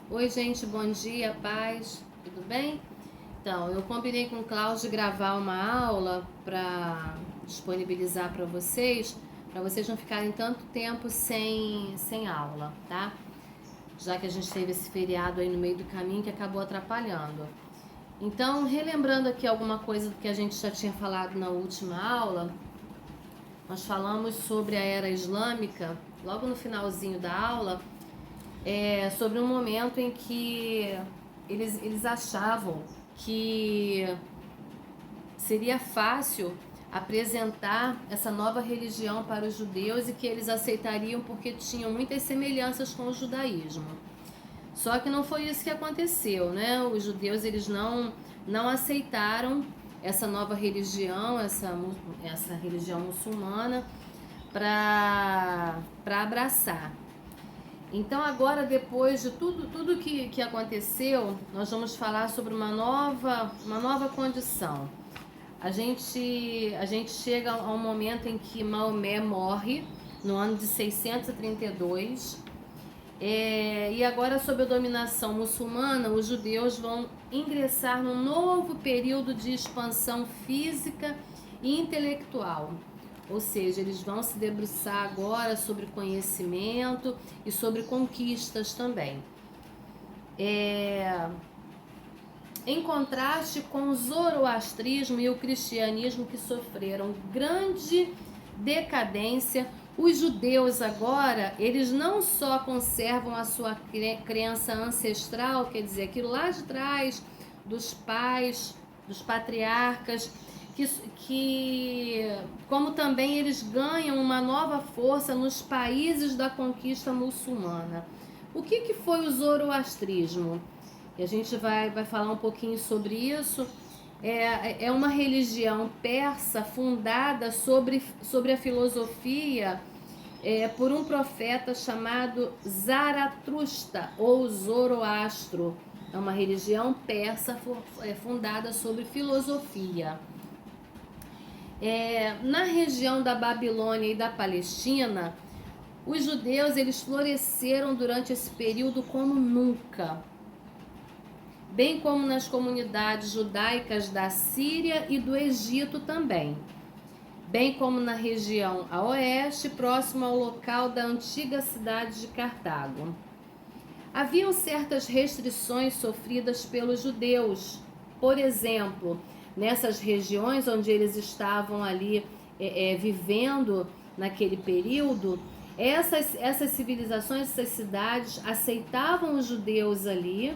Oi, gente, bom dia, paz, tudo bem? Então, eu combinei com o Cláudio de gravar uma aula para disponibilizar para vocês não ficarem tanto tempo sem aula, tá? Já que a gente teve esse feriado aí no meio do caminho que acabou atrapalhando. Então, relembrando aqui alguma coisa do que a gente já tinha falado na última aula, nós falamos sobre a era islâmica, logo no finalzinho da aula, sobre um momento em que eles achavam que seria fácil apresentar essa nova religião para os judeus e que eles aceitariam porque tinham muitas semelhanças com o judaísmo. Só que não foi isso que aconteceu, né? Os judeus eles não aceitaram essa nova religião, essa religião muçulmana para abraçar. Então agora, depois de tudo que aconteceu, nós vamos falar sobre uma nova condição. A gente chega a um momento em que Maomé morre, no ano de 632, e agora, sob a dominação muçulmana, os judeus vão ingressar num novo período de expansão física e intelectual. Ou seja, eles vão se debruçar agora sobre conhecimento e sobre conquistas também. Em contraste com o zoroastrismo e o cristianismo, que sofreram grande decadência, os judeus agora, eles não só conservam a sua crença ancestral, quer dizer, aquilo lá de trás, dos pais, dos patriarcas, como também eles ganham uma nova força nos países da conquista muçulmana. O que foi o zoroastrismo? E a gente vai falar um pouquinho sobre isso. É uma religião persa fundada sobre a filosofia por um profeta chamado Zaratustra ou Zoroastro. É uma religião persa fundada sobre filosofia. Na região da Babilônia e da Palestina, os judeus eles floresceram durante esse período como nunca, bem como nas comunidades judaicas da Síria e do Egito também, bem como na região a oeste, próximo ao local da antiga cidade de Cartago. Haviam certas restrições sofridas pelos judeus. Por exemplo, nessas regiões onde eles estavam ali vivendo naquele período, essas civilizações, essas cidades aceitavam os judeus ali,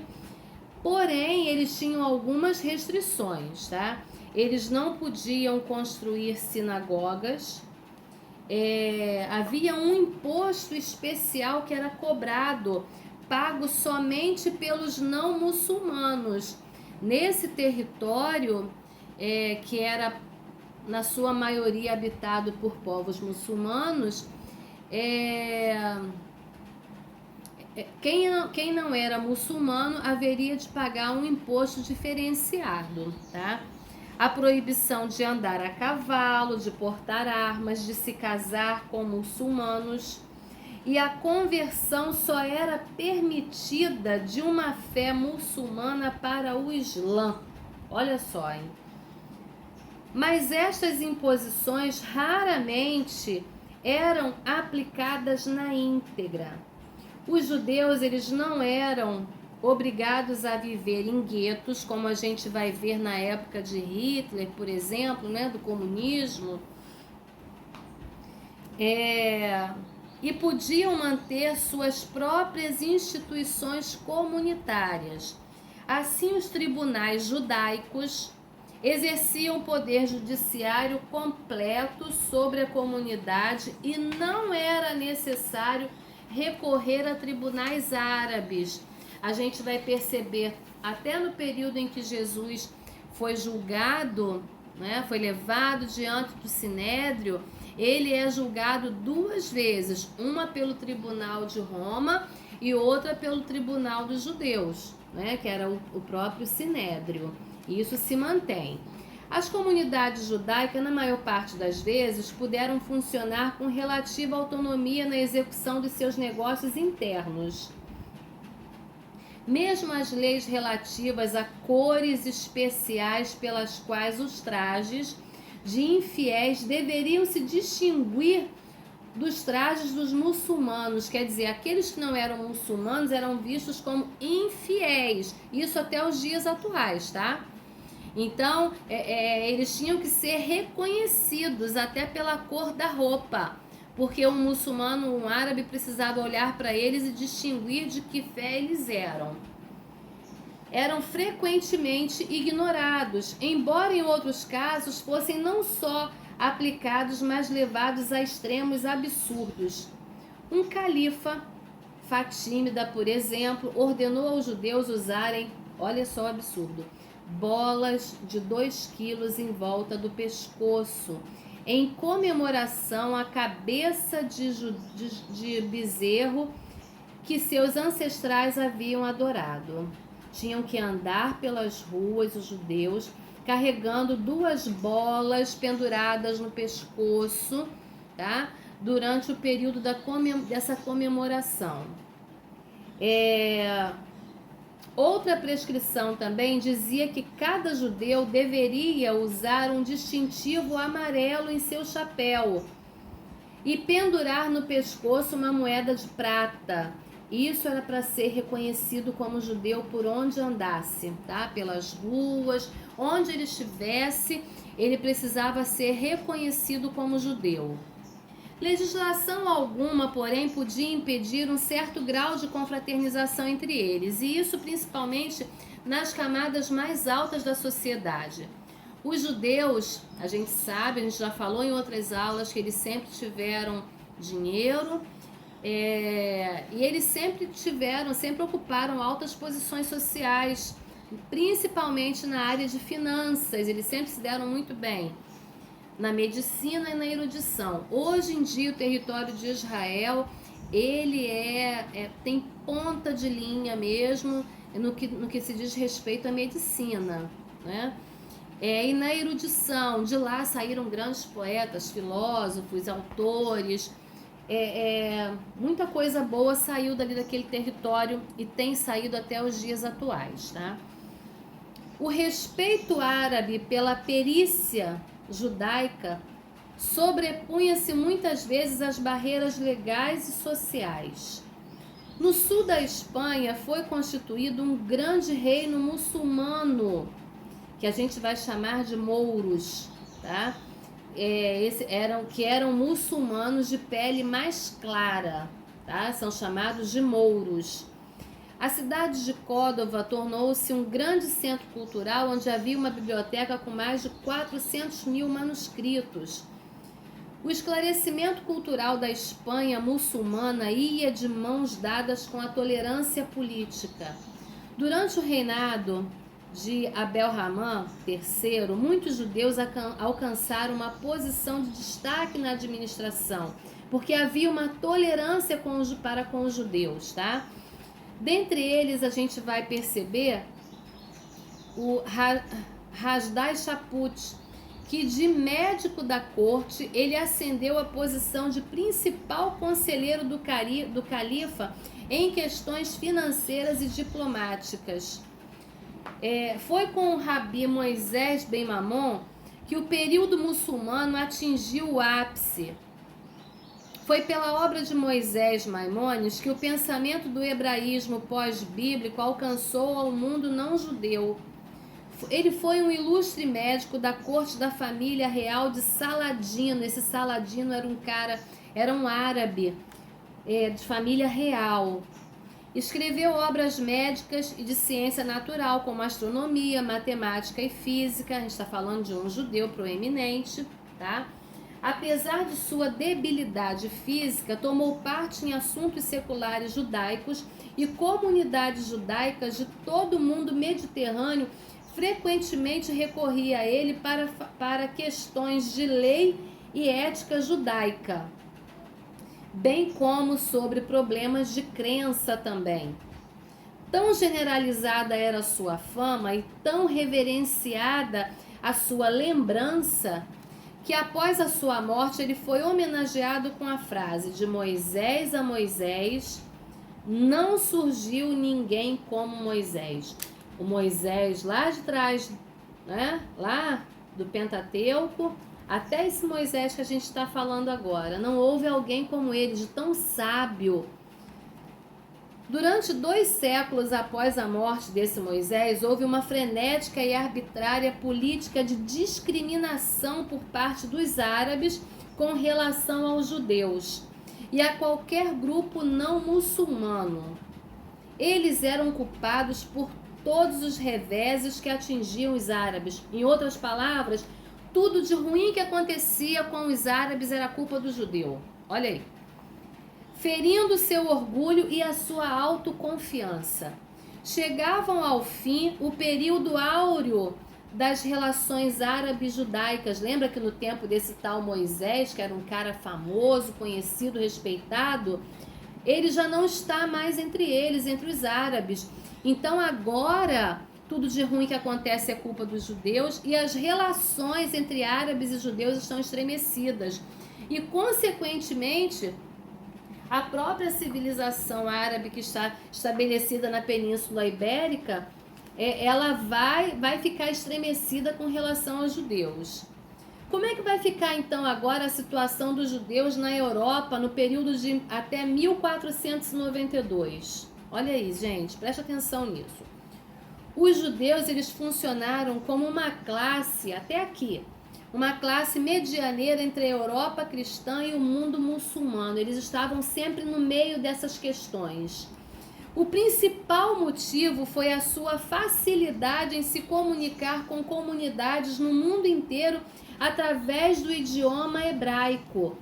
porém eles tinham algumas restrições, tá? Eles não podiam construir sinagogas, havia um imposto especial que era cobrado, pago somente pelos não muçulmanos. Nesse território, que era na sua maioria habitado por povos muçulmanos, quem não era muçulmano haveria de pagar um imposto diferenciado, tá? A proibição de andar a cavalo, de portar armas, de se casar com muçulmanos, e a conversão só era permitida de uma fé muçulmana para o Islã. Olha só, hein? Mas estas imposições raramente eram aplicadas na íntegra. Os judeus eles não eram obrigados a viver em guetos, como a gente vai ver na época de Hitler, por exemplo, né, do comunismo, e podiam manter suas próprias instituições comunitárias. Assim, os tribunais judaicos exerciam poder judiciário completo sobre a comunidade e não era necessário recorrer a tribunais árabes. A gente vai perceber até no período em que Jesus foi julgado, né, foi levado diante do Sinédrio, ele é julgado duas vezes, uma pelo tribunal de Roma e outra pelo tribunal dos judeus, né, que era o próprio Sinédrio. E isso se mantém. As comunidades judaicas, na maior parte das vezes, puderam funcionar com relativa autonomia na execução de seus negócios internos. Mesmo as leis relativas a cores especiais pelas quais os trajes de infiéis deveriam se distinguir dos trajes dos muçulmanos, quer dizer, aqueles que não eram muçulmanos eram vistos como infiéis, isso até os dias atuais, tá? Então, eles tinham que ser reconhecidos até pela cor da roupa, porque um muçulmano, um árabe, precisava olhar para eles e distinguir de que fé eles eram. Eram frequentemente ignorados, embora em outros casos fossem não só aplicados, mas levados a extremos absurdos. Um califa, Fatímida, por exemplo, ordenou aos judeus usarem, olha só o absurdo, bolas de 2 quilos em volta do pescoço, em comemoração à cabeça de bezerro que seus ancestrais haviam adorado. Tinham que andar pelas ruas, os judeus, carregando 2 bolas penduradas no pescoço, tá? Durante o período dessa comemoração. Outra prescrição também dizia que cada judeu deveria usar um distintivo amarelo em seu chapéu e pendurar no pescoço uma moeda de prata. Isso era para ser reconhecido como judeu por onde andasse, tá? Pelas ruas, onde ele estivesse, ele precisava ser reconhecido como judeu. Legislação alguma, porém, podia impedir um certo grau de confraternização entre eles, e isso principalmente nas camadas mais altas da sociedade. Os judeus, a gente sabe, a gente já falou em outras aulas que eles sempre tiveram dinheiro, e eles sempre ocuparam altas posições sociais, principalmente na área de finanças, eles sempre se deram muito bem na medicina e na erudição. Hoje em dia o território de Israel, ele tem ponta de linha mesmo no que se diz respeito à medicina, né? E na erudição, de lá saíram grandes poetas, filósofos, autores, muita coisa boa saiu daquele território e tem saído até os dias atuais, tá? O respeito árabe pela perícia judaica sobrepunha-se muitas vezes às barreiras legais e sociais. No sul da Espanha foi constituído um grande reino muçulmano, que a gente vai chamar de mouros, tá? Que eram muçulmanos de pele mais clara, tá? São chamados de mouros. A cidade de Córdoba tornou-se um grande centro cultural onde havia uma biblioteca com mais de 400 mil manuscritos. O esclarecimento cultural da Espanha muçulmana ia de mãos dadas com a tolerância política. Durante o reinado de Abel-Rahman III, muitos judeus alcançaram uma posição de destaque na administração, porque havia uma tolerância para com os judeus, tá? Dentre eles, a gente vai perceber o Rajdai Chaput, que de médico da corte, ele ascendeu à posição de principal conselheiro do califa em questões financeiras e diplomáticas. Foi com o Rabi Moisés Ben Maimon que o período muçulmano atingiu o ápice. Foi pela obra de Moisés Maimônides que o pensamento do hebraísmo pós-bíblico alcançou ao mundo não-judeu. Ele foi um ilustre médico da corte da família real de Saladino. Esse Saladino era um árabe de família real. Escreveu obras médicas e de ciência natural, como astronomia, matemática e física. A gente está falando de um judeu proeminente, tá? Apesar de sua debilidade física, tomou parte em assuntos seculares judaicos e comunidades judaicas de todo o mundo mediterrâneo frequentemente recorria a ele para questões de lei e ética judaica, bem como sobre problemas de crença também. Tão generalizada era a sua fama e tão reverenciada a sua lembrança que após a sua morte ele foi homenageado com a frase: de Moisés a Moisés, Não surgiu ninguém como Moisés. O Moisés lá de trás, né? Lá do Pentateuco, até esse Moisés que a gente está falando agora. Não houve alguém como ele, de tão sábio. Durante 2 séculos após a morte desse Moisés, houve uma frenética e arbitrária política de discriminação por parte dos árabes com relação aos judeus e a qualquer grupo não muçulmano. Eles eram culpados por todos os reveses que atingiam os árabes. Em outras palavras, tudo de ruim que acontecia com os árabes era culpa do judeu. Olha aí. Ferindo seu orgulho e a sua autoconfiança. Chegavam ao fim o período áureo das relações árabes-judaicas. Lembra que no tempo desse tal Moisés, que era um cara famoso, conhecido, respeitado, ele já não está mais entre eles, entre os árabes. Então agora, tudo de ruim que acontece é culpa dos judeus e as relações entre árabes e judeus estão estremecidas. E, consequentemente, a própria civilização árabe que está estabelecida na Península Ibérica, ela vai ficar estremecida com relação aos judeus. Como é que vai ficar então agora a situação dos judeus na Europa no período de até 1492? Olha aí, gente, presta atenção nisso. Os judeus, eles funcionaram como uma classe, até aqui, uma classe medianeira entre a Europa cristã e o mundo muçulmano. Eles estavam sempre no meio dessas questões. O principal motivo foi a sua facilidade em se comunicar com comunidades no mundo inteiro através do idioma hebraico.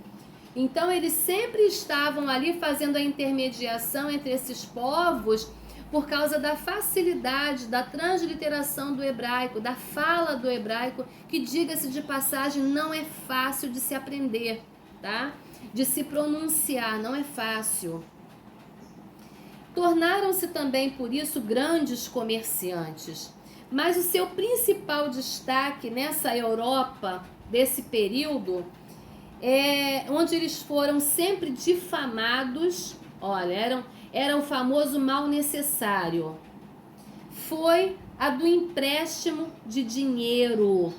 Então, eles sempre estavam ali fazendo a intermediação entre esses povos por causa da facilidade, da transliteração do hebraico, da fala do hebraico, que, diga-se de passagem, não é fácil de se aprender, tá? De se pronunciar, não é fácil. Tornaram-se também, por isso, grandes comerciantes. Mas o seu principal destaque nessa Europa, desse período, onde eles foram sempre difamados, olha, era o famoso mal necessário, foi a do empréstimo de dinheiro,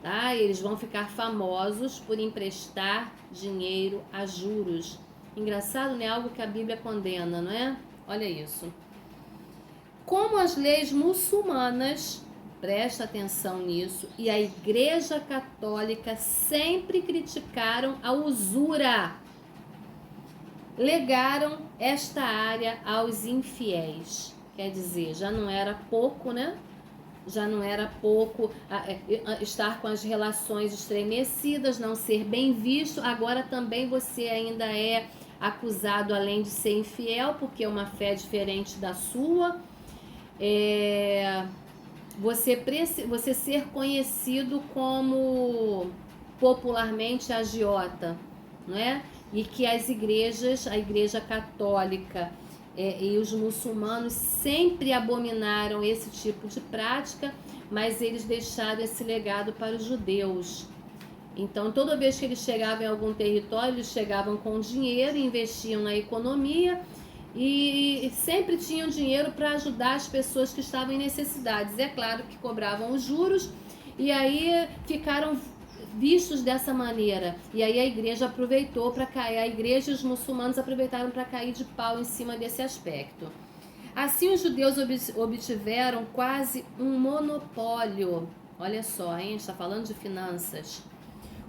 tá? Eles vão ficar famosos por emprestar dinheiro a juros. Engraçado, né? Algo que a Bíblia condena, não é? Olha isso. Como as leis muçulmanas, presta atenção nisso, e a Igreja Católica sempre criticaram a usura, legaram esta área aos infiéis. Quer dizer, já não era pouco, né? Já não era pouco estar com as relações estremecidas, não ser bem visto. Agora também você ainda é acusado, além de ser infiel, porque é uma fé diferente da sua. Você ser conhecido como popularmente agiota, não é? E que as igrejas, a Igreja Católica e os muçulmanos sempre abominaram esse tipo de prática, mas eles deixaram esse legado para os judeus. Então, toda vez que eles chegavam em algum território, eles chegavam com dinheiro, investiam na economia e sempre tinham dinheiro para ajudar as pessoas que estavam em necessidades. É claro que cobravam os juros e aí ficaram vistos dessa maneira. E aí a igreja aproveitou para cair, a igreja e os muçulmanos aproveitaram para cair de pau em cima desse aspecto. Assim, os judeus obtiveram quase um monopólio. Olha só, hein? A gente está falando de finanças.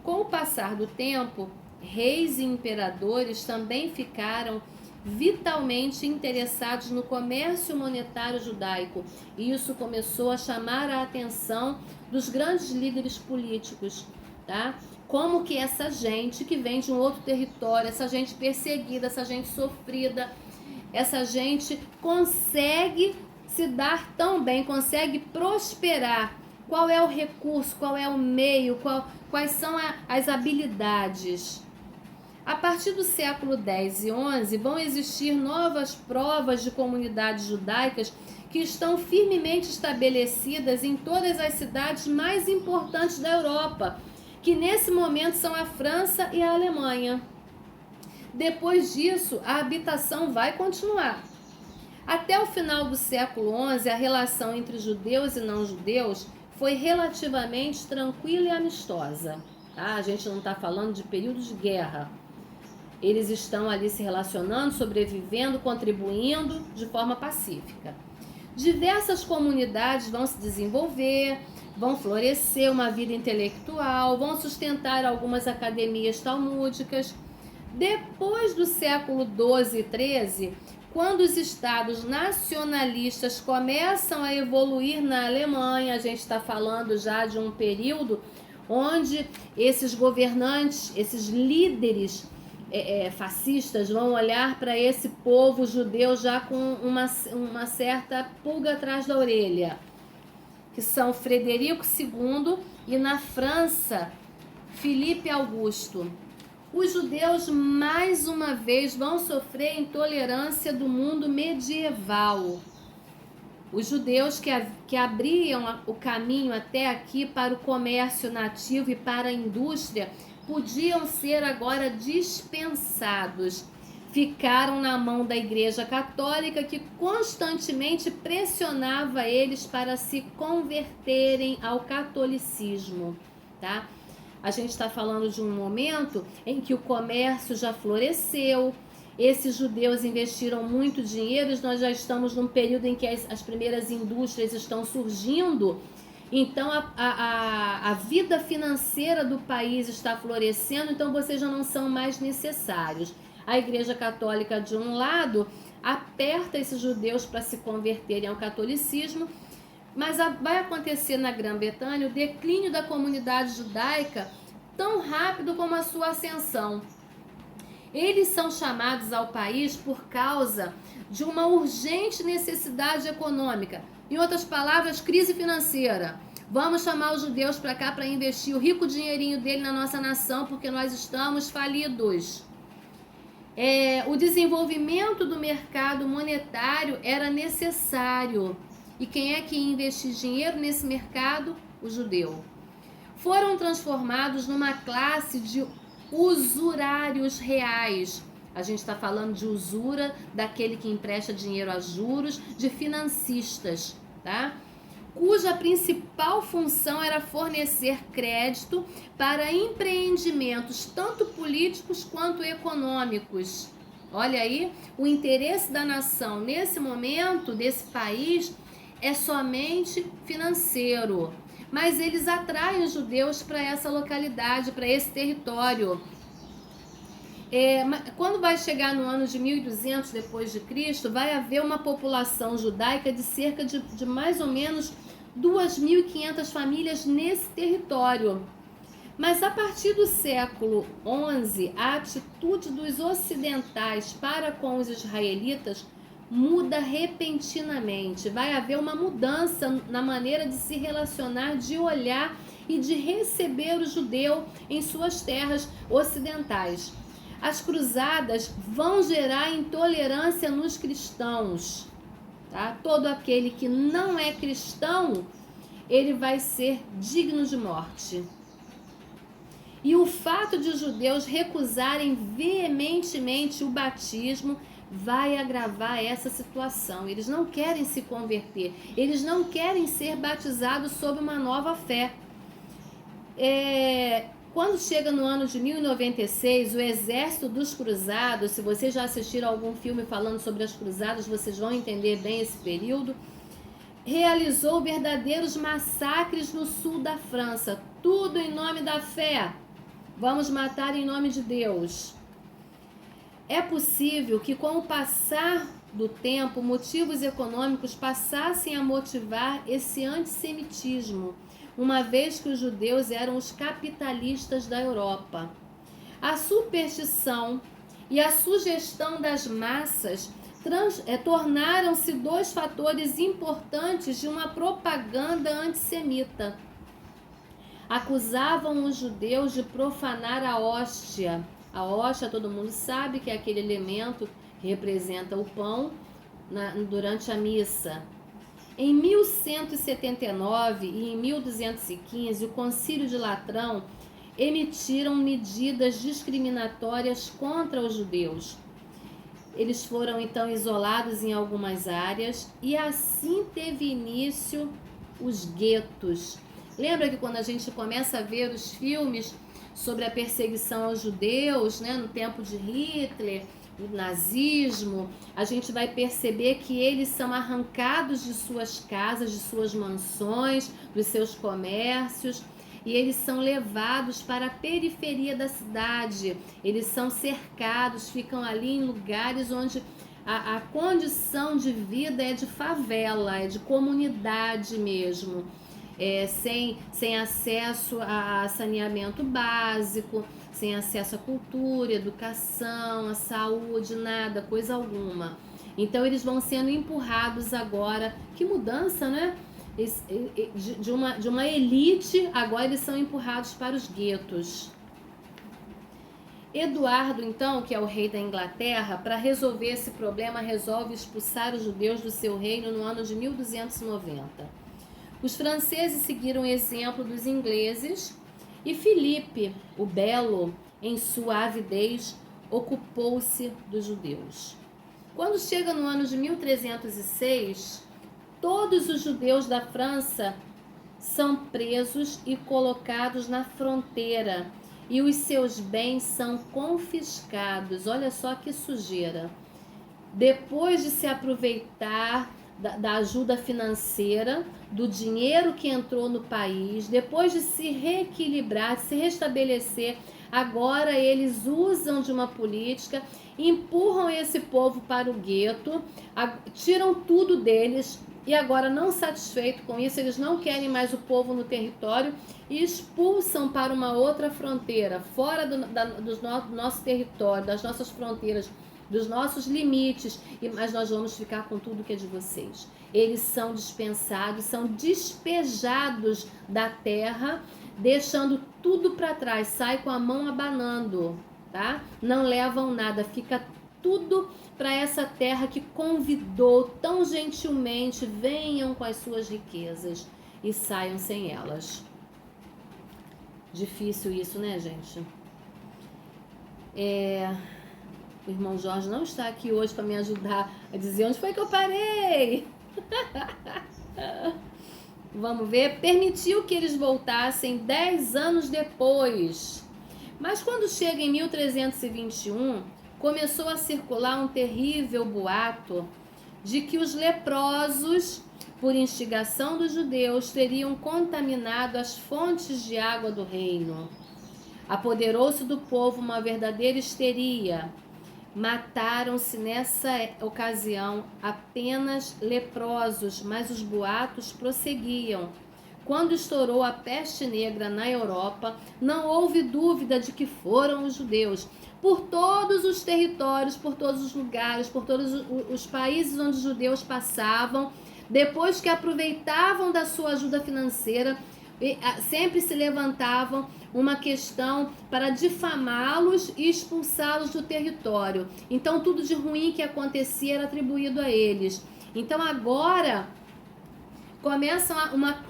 Com o passar do tempo, reis e imperadores também ficaram vitalmente interessados no comércio monetário judaico. E isso começou a chamar a atenção dos grandes líderes políticos, tá? Como que essa gente que vem de um outro território, essa gente perseguida, essa gente sofrida, essa gente consegue se dar tão bem, consegue prosperar. Qual é o recurso, qual é o meio, quais são as habilidades? A partir do século X e XI, vão existir novas provas de comunidades judaicas que estão firmemente estabelecidas em todas as cidades mais importantes da Europa, que nesse momento são a França e a Alemanha. Depois disso, a habitação vai continuar. Até o final do século XI, a relação entre judeus e não-judeus foi relativamente tranquila e amistosa. Tá? A gente não está falando de período de guerra. Eles estão ali se relacionando, sobrevivendo, contribuindo de forma pacífica. Diversas comunidades vão se desenvolver, vão florescer uma vida intelectual, vão sustentar algumas academias talmúdicas. Depois do século XII e XIII, quando os estados nacionalistas começam a evoluir na Alemanha, a gente está falando já de um período onde esses governantes, esses líderes fascistas vão olhar para esse povo judeu já com uma certa pulga atrás da orelha, que são Frederico II e, na França, Filipe Augusto. Os judeus, mais uma vez, vão sofrer intolerância do mundo medieval. Os judeus que abriam o caminho até aqui para o comércio nativo e para a indústria podiam ser agora dispensados. Ficaram na mão da Igreja Católica, que constantemente pressionava eles para se converterem ao catolicismo, tá? A gente está falando de um momento em que o comércio já floresceu, esses judeus investiram muito dinheiro, nós já estamos num período em que as primeiras indústrias estão surgindo, então a vida financeira do país está florescendo, então vocês já não são mais necessários. A Igreja Católica, de um lado, aperta esses judeus para se converterem ao catolicismo, mas vai acontecer na Grã-Bretanha o declínio da comunidade judaica tão rápido como a sua ascensão. Eles são chamados ao país por causa de uma urgente necessidade econômica. Em outras palavras, crise financeira. Vamos chamar os judeus para cá para investir o rico dinheirinho dele na nossa nação, porque nós estamos falidos. O desenvolvimento do mercado monetário era necessário. E quem é que ia investir dinheiro nesse mercado? O judeu. Foram transformados numa classe de usurários reais. A gente está falando de usura, daquele que empresta dinheiro a juros, de financistas, tá? Cuja principal função era fornecer crédito para empreendimentos tanto políticos quanto econômicos. Olha aí, o interesse da nação nesse momento, desse país, é somente financeiro. Mas eles atraem os judeus para essa localidade, para esse território. Quando vai chegar no ano de 1200 depois de Cristo, vai haver uma população judaica de cerca de mais ou menos 2.500 famílias nesse território. Mas a partir do século XI, a atitude dos ocidentais para com os israelitas muda repentinamente. Vai haver uma mudança na maneira de se relacionar, de olhar e de receber o judeu em suas terras ocidentais. As cruzadas vão gerar intolerância nos cristãos, tá? Todo aquele que não é cristão, ele vai ser digno de morte. E o fato de os judeus recusarem veementemente o batismo vai agravar essa situação. Eles não querem se converter, eles não querem ser batizados sob uma nova fé. Quando chega no ano de 1096, o exército dos cruzados, se vocês já assistiram algum filme falando sobre as cruzadas, vocês vão entender bem esse período, realizou verdadeiros massacres no sul da França, tudo em nome da fé. Vamos matar em nome de Deus. É possível que, com o passar do tempo, motivos econômicos passassem a motivar esse antissemitismo, uma vez que os judeus eram os capitalistas da Europa. A superstição e a sugestão das massas tornaram-se dois fatores importantes de uma propaganda antissemita. Acusavam os judeus de profanar a hóstia. A hóstia, todo mundo sabe que é aquele elemento que representa o pão durante a missa. Em 1179 e em 1215, o Concílio de Latrão emitiram medidas discriminatórias contra os judeus. Eles foram então isolados em algumas áreas e assim teve início os guetos. Lembra que quando a gente começa a ver os filmes sobre a perseguição aos judeus, né, no tempo de Hitler, o nazismo, a gente vai perceber que eles são arrancados de suas casas, de suas mansões, dos seus comércios, e eles são levados para a periferia da cidade. Eles são cercados, ficam ali em lugares onde a condição de vida é de favela, é de comunidade mesmo, sem acesso a saneamento básico, sem acesso à cultura, educação, à saúde, nada, coisa alguma. Então eles vão sendo empurrados agora. Que mudança, né? De uma elite, agora eles são empurrados para os guetos. Eduardo, então, que é o rei da Inglaterra, para resolver esse problema, resolve expulsar os judeus do seu reino no ano de 1290. Os franceses seguiram o exemplo dos ingleses e Filipe, o Belo, em sua avidez, ocupou-se dos judeus. Quando chega no ano de 1306, todos os judeus da França são presos e colocados na fronteira e os seus bens são confiscados. Olha só que sujeira. Depois de se aproveitar da ajuda financeira, do dinheiro que entrou no país, depois de se reequilibrar, de se restabelecer, agora eles usam de uma política, empurram esse povo para o gueto, tiram tudo deles e agora, não satisfeito com isso, eles não querem mais o povo no território e expulsam para uma outra fronteira, fora do nosso território, das nossas fronteiras, dos nossos limites, mas nós vamos ficar com tudo que é de vocês. Eles são dispensados, são despejados da terra, deixando tudo para trás, sai com a mão abanando, tá? Não levam nada, fica tudo para essa terra que convidou tão gentilmente, venham com as suas riquezas e saiam sem elas. Difícil isso, né, gente? O irmão Jorge não está aqui hoje para me ajudar a dizer onde foi que eu parei. Vamos ver. Permitiu que eles voltassem 10 anos depois. Mas quando chega em 1321, começou a circular um terrível boato de que os leprosos, por instigação dos judeus, teriam contaminado as fontes de água do reino. Apoderou-se do povo uma verdadeira histeria. Mataram-se nessa ocasião apenas leprosos, mas os boatos prosseguiam. Quando estourou a peste negra na Europa, não houve dúvida de que foram os judeus. Por todos os territórios, por todos os lugares, por todos os países onde os judeus passavam, depois que aproveitavam da sua ajuda financeira, sempre se levantavam uma questão para difamá-los e expulsá-los do território. Então tudo de ruim que acontecia era atribuído a eles. Então agora começa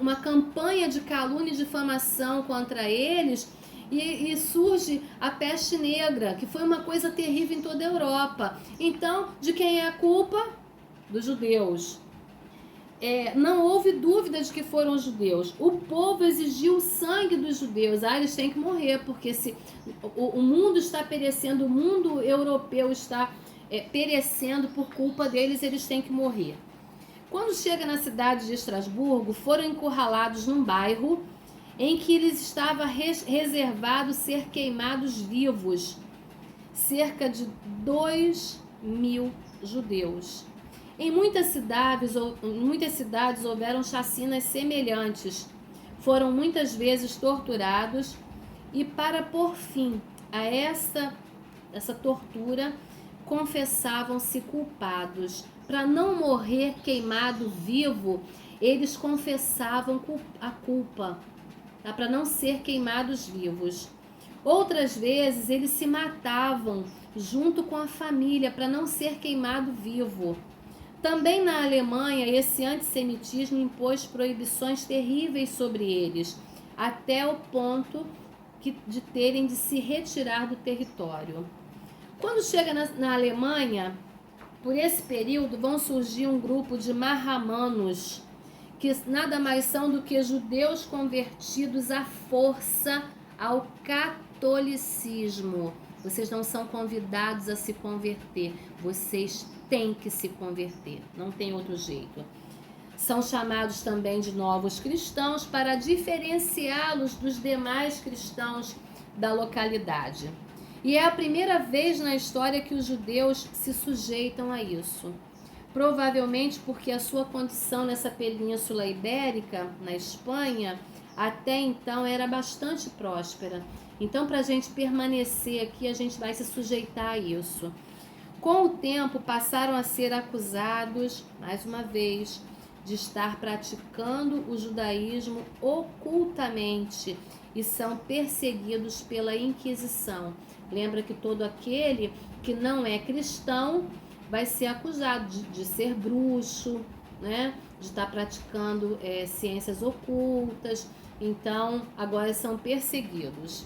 uma campanha de calúnia e difamação contra eles e surge a peste negra, que foi uma coisa terrível em toda a Europa. Então, de quem é a culpa? Dos judeus. Não houve dúvida de que foram os judeus. O povo exigiu o sangue dos judeus. Eles têm que morrer, porque se o mundo está perecendo, o mundo europeu está perecendo por culpa deles, eles têm que morrer. Quando chega na cidade de Estrasburgo, foram encurralados num bairro em que lhes estava reservado ser queimados vivos. Cerca de 2.000 judeus. Em muitas cidades houveram chacinas semelhantes. Foram muitas vezes torturados e, para pôr fim a essa tortura, confessavam-se culpados. Para não morrer queimado vivo, eles confessavam a culpa, tá? Para não ser queimados vivos. Outras vezes eles se matavam junto com a família para não ser queimado vivo. Também na Alemanha, esse antissemitismo impôs proibições terríveis sobre eles, até o ponto de terem de se retirar do território. Quando chega na Alemanha, por esse período vão surgir um grupo de marramanos, que nada mais são do que judeus convertidos à força ao catolicismo. Vocês não são convidados a se converter, vocês têm que se converter, não tem outro jeito. São chamados também de novos cristãos para diferenciá-los dos demais cristãos da localidade. E é a primeira vez na história que os judeus se sujeitam a isso. Provavelmente porque a sua condição nessa península ibérica, na Espanha, até então era bastante próspera. Então, para a gente permanecer aqui, a gente vai se sujeitar a isso. Com o tempo, passaram a ser acusados, mais uma vez, de estar praticando o judaísmo ocultamente e são perseguidos pela Inquisição. Lembra que todo aquele que não é cristão vai ser acusado de ser bruxo, né? De estar praticando ciências ocultas. Então, agora são perseguidos.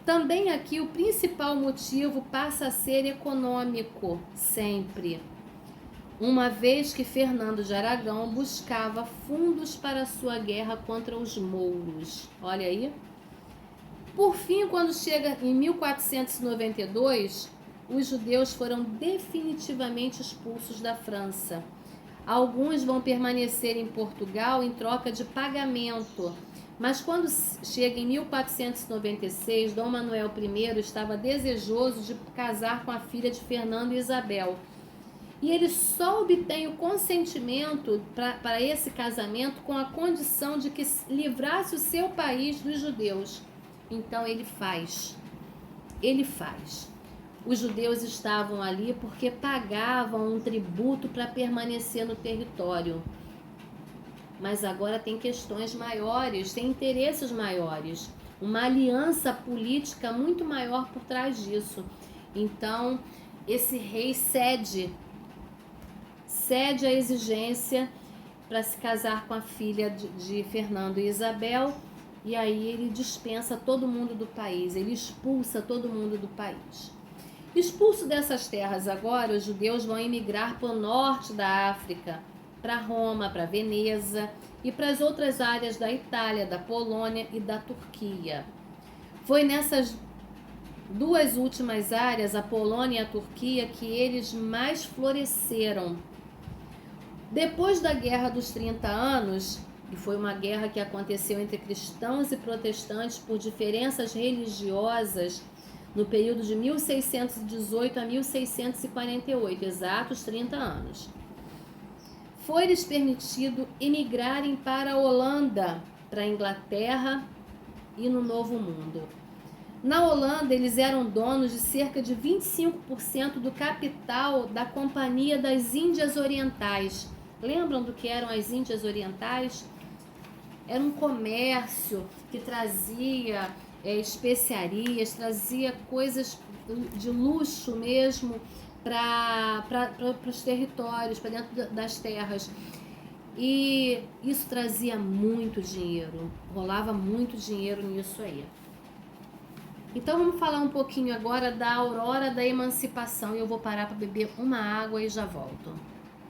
Também aqui o principal motivo passa a ser econômico, sempre. Uma vez que Fernando de Aragão buscava fundos para sua guerra contra os mouros. Olha aí. Por fim, quando chega em 1492, os judeus foram definitivamente expulsos da França. Alguns vão permanecer em Portugal em troca de pagamento. Mas quando chega em 1496, Dom Manuel I estava desejoso de casar com a filha de Fernando e Isabel. E ele só obtém o consentimento para esse casamento com a condição de que livrasse o seu país dos judeus. Então ele faz. Os judeus estavam ali porque pagavam um tributo para permanecer no território. Mas agora tem questões maiores, tem interesses maiores, uma aliança política muito maior por trás disso. Então, esse rei cede a exigência para se casar com a filha de Fernando e Isabel, e aí ele dispensa todo mundo do país, ele expulsa todo mundo do país. Expulso dessas terras agora, os judeus vão emigrar para o norte da África, para Roma, para Veneza e para as outras áreas da Itália, da Polônia e da Turquia. Foi nessas duas últimas áreas, a Polônia e a Turquia, que eles mais floresceram. Depois da Guerra dos 30 Anos, que foi uma guerra que aconteceu entre cristãos e protestantes por diferenças religiosas, no período de 1618 a 1648, exatos 30 anos. Foi-lhes permitido emigrarem para a Holanda, para a Inglaterra e no Novo Mundo. Na Holanda, eles eram donos de cerca de 25% do capital da Companhia das Índias Orientais. Lembram do que eram as Índias Orientais? Era um comércio que trazia especiarias, trazia coisas de luxo mesmo para os territórios, para dentro das terras. E isso trazia muito dinheiro, rolava muito dinheiro nisso aí. Então vamos falar um pouquinho agora da aurora da emancipação. E eu vou parar para beber uma água e já volto.